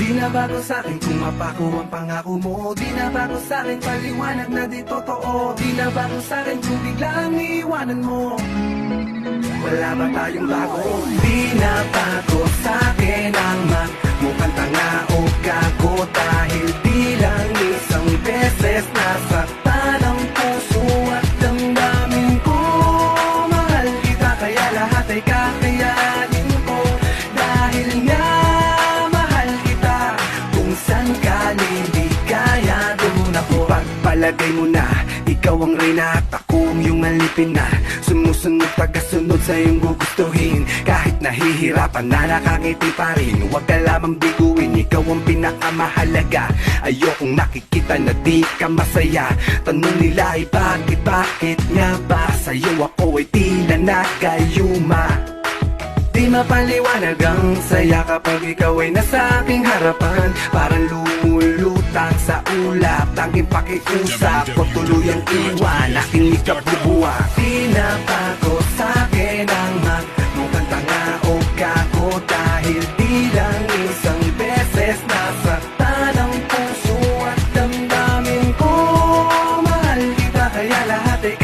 Di na bago sa'kin kung mapako ang pangako mo. Di na bago sa'kin paliwanag na di totoo. Di na bago sa'kin kung biglang iiwanan mo. Wala ba tayong bago? Di na bago sa'kin ang magmukhang tanga o gago. Dahil di lang isang beses nasaktan ang puso at damdamin ko. Mahal kita kaya lahat ay kakayanin ko. Dahil nga mahal kita, kung saan ka hindi kaya doon ako. Pagpalagay mo na ikaw ang reyna at ako ang iyong alipin na sumusunod, tagasunod sa iyong gugustuhin. Kahit nahihirapan na nakangiti pa rin, huwag ka lamang biguin, ikaw ang pinakamahalaga. Ayokong nakikita na di ka masaya. Tanong nila ay bakit nga ba sa'yo ako ay tila nagayuma. Di mapaliwanag ang saya kapag ikaw ay nasa aking harapan. Parang lumulutang sa ulap, tanging pakiusap o tuluyang iwan, aking ikabubuwak. Di na bago sa'kin ang magmukhang tanga o gago. Dahil di lang isang beses nasaktan ang puso at damdamin ko. Mahal kita kaya lahat ay